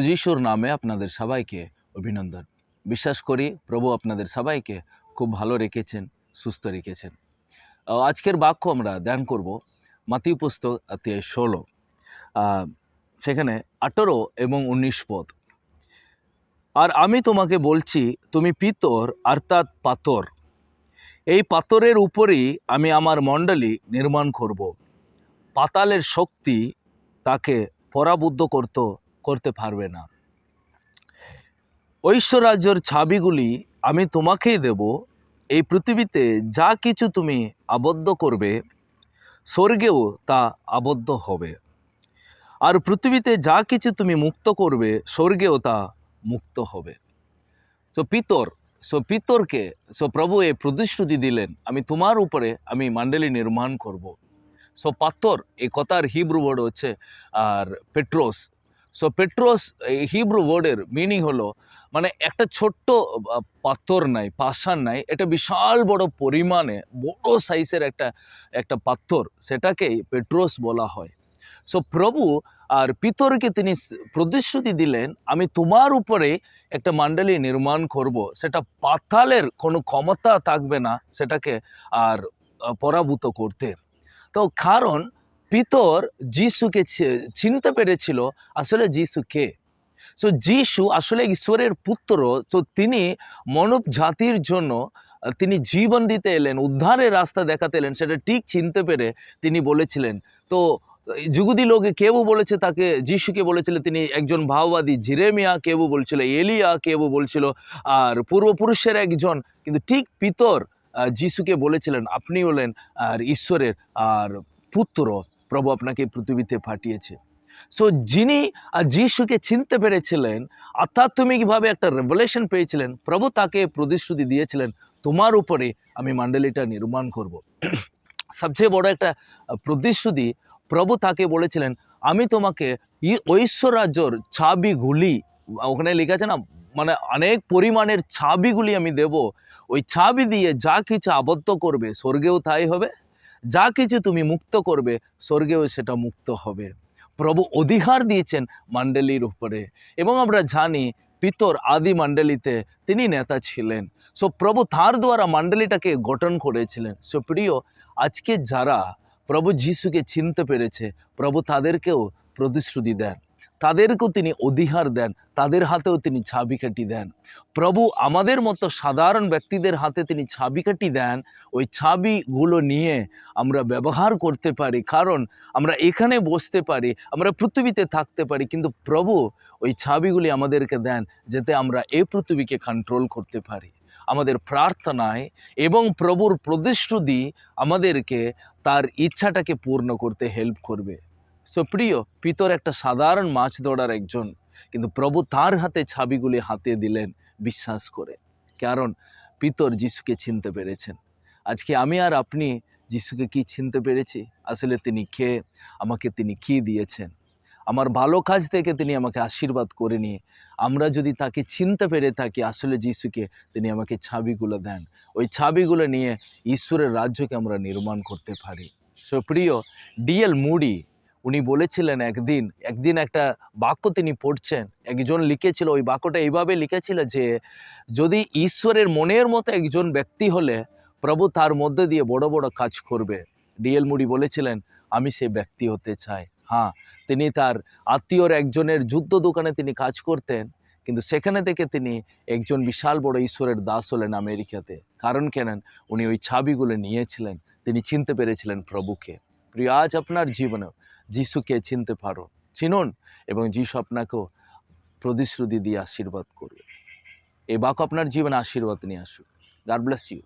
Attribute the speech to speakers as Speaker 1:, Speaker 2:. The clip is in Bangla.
Speaker 1: যিশুর নামে আপনাদের সবাইকে অভিনন্দন। বিশ্বাস করি প্রভু আপনাদের সবাইকে খুব ভালো রেখেছেন, সুস্থ রেখেছেন। আজকের বাক্য আমরা ধ্যান করব মাত্তিউ পুস্তক অধ্যায় 16, সেখানে 18 এবং 19 পদ। আর আমি তোমাকে বলছি, তুমি পিতর অর্থাৎ পাথর, এই পাথরের উপরেই আমি আমার মণ্ডলী নির্মাণ করব। পাতালের শক্তি তাকে পরাবুদ্ধ করতে পারবে না। ঐশ্বরাজ্যের চাবিগুলি আমি তোমাকেই দেব। এই পৃথিবীতে যা কিছু তুমি আবদ্ধ করবে, স্বর্গেও তা আবদ্ধ হবে, আর পৃথিবীতে যা কিছু তুমি মুক্ত করবে, স্বর্গেও তা মুক্ত হবে। পিতরকে প্রভু এই প্রতিশ্রুতি দিলেন, আমি তোমার উপরে আমি মণ্ডলী নির্মাণ করব। পাথর এই কথার হিব্রু ওয়ার্ড হচ্ছে আর পেট্রোস। পেট্রোস এই হিব্রু ওয়ার্ডের মিনিং হলো মানে একটা ছোট্ট পাথর নাই, পাষাণ নাই, এটা বিশাল বড় পরিমাণে বড় সাইজের একটা পাথর, সেটাকেই পেট্রোস বলা হয়। প্রভু আর পিতরকে তিনি প্রতিশ্রুতি দিলেন, আমি তোমার উপরে একটা মণ্ডলী নির্মাণ করব, সেটা পাতালের কোনো ক্ষমতা থাকবে না সেটাকে আর পরাভূত করতে। তো কারণ পিতর যিশুকে চিনতে পেরেছিল আসলে যিশু কে। যিশু আসলে ঈশ্বরের পুত্র। তিনি মানব জাতির জন্য তিনি জীবন দিতে এলেন, উদ্ধারের রাস্তা দেখাতে এলেন, সেটা ঠিক চিনতে পেরে তিনি বলেছিলেন। তো যুগুদি লোকে কেউ বলেছে তাকে, যিশুকে বলেছিল তিনি একজন ভাওবাদী, জিরেমিয়া কেউ বলছিল, এলিয়া কেউ বলছিল আর পূর্বপুরুষের একজন, কিন্তু ঠিক পিতর যিশুকে বলেছিলেন, আপনি হলেন আর ঈশ্বরের আর পুত্র, প্রভু আপনাকে পৃথিবীতে পাঠিয়েছে। যিনি যিশুকে চিনতে পেরেছিলেন, আধ্যাত্মিকভাবে একটা রেভেলেশন পেয়েছিলেন, প্রভু তাকে প্রতিশ্রুতি দিয়েছিলেন, তোমার উপরে আমি মণ্ডলীটা নির্মাণ করব। সবচেয়ে বড় একটা প্রতিশ্রুতি, প্রভু তাকে বলেছিলেন, আমি তোমাকে ঐশ্বরাজ্যর চাবিগুলি, ওখানে লেখা আছে না, মানে অনেক পরিমাণের চাবিগুলি আমি দেব। ওই চাবি দিয়ে যা কিছু আবদ্ধ করবে, স্বর্গেও তাই হবে, যা কিছু তুমি মুক্ত করবে, স্বর্গেও সেটা মুক্ত হবে। প্রভু অধিকার দিয়েছেন মণ্ডলীর উপরে। এবং আমরা জানি পিতর আদি মণ্ডলীতে তিনি নেতা ছিলেন। প্রভু তার দ্বারা মণ্ডলীটাকে গঠন করেছিলেন। প্রিয়, আজকে যারা প্রভু যিশুকে চিনতে পেরেছে, প্রভু তাদেরকেও প্রতিশ্রুতি দেন, তাদেরকেও তিনি অধিকার দেন, তাদের হাতেও তিনি চাবিকাঠি দেন। প্রভু আমাদের মতো সাধারণ ব্যক্তিদের হাতে তিনি চাবিকাঠি দেন, ওই চাবিগুলো নিয়ে আমরা ব্যবহার করতে পারি, কারণ আমরা এখানে বসতে পারি, আমরা পৃথিবীতে থাকতে পারি, কিন্তু প্রভু ওই চাবিগুলি আমাদেরকে দেন যাতে আমরা এই পৃথিবীকে কন্ট্রোল করতে পারি। আমাদের প্রার্থনায় এবং প্রভুর প্রতিশ্রুতি আমাদেরকে তার ইচ্ছাটাকে পূর্ণ করতে হেল্প করবে। প্রিয়, পিতর একটা সাধারণ মাছ ধরার একজন, কিন্তু প্রভু তার হাতে চাবিগুলি হাতে দিলেন বিশ্বাস করে, কারণ পিতর যিশুকে চিনতে পেরেছেন। আজকে আমি আর আপনি যিশুকে কি চিনতে পেরেছি? আসলে তিনি কে, আমাকে তিনি কি দিয়েছেন, আমার ভালো কাজ থেকে তিনি আমাকে আশীর্বাদ করে নিয়ে আমরা যদি তাকে চিনতে পেরে থাকি, আসলে যিশুকে, তিনি আমাকে চাবিগুলো দেন, ওই চাবিগুলো নিয়ে ঈশ্বরের রাজ্যকে আমরা নির্মাণ করতে পারি। প্রিয়, ডিএল মুডি উনি বলেছিলেন, একদিন একটা বাক্য তিনি পড়ছেন, একজন লিখেছিল, ওই বাক্যটা এইভাবে লিখেছিল যে, যদি ঈশ্বরের মনের মতো একজন ব্যক্তি হলে প্রভু তার মধ্যে দিয়ে বড় বড় কাজ করবে। ডিএল মুডি বলেছিলেন, আমি সেই ব্যক্তি হতে চাই। হ্যাঁ, তিনি তার আত্মীয়র একজনের যুদ্ধ দোকানে তিনি কাজ করতেন, কিন্তু সেখানে থেকে তিনি একজন বিশাল বড় ঈশ্বরের দাস হলেন আমেরিকাতে। কারণ কেন? উনি ওই চাবিগুলো নিয়েছিলেন, তিনি চিনতে পেরেছিলেন প্রভুকে। প্রিয়, আজ আপনার জীবনে যিশুকে চিনতে পারো, চিনুন, এবং যিশু আপনাকেও প্রতিশ্রুতি দিয়ে আশীর্বাদ করবে। এই বাক্য আপনার জীবনে আশীর্বাদ নিয়ে আসুক। God bless you.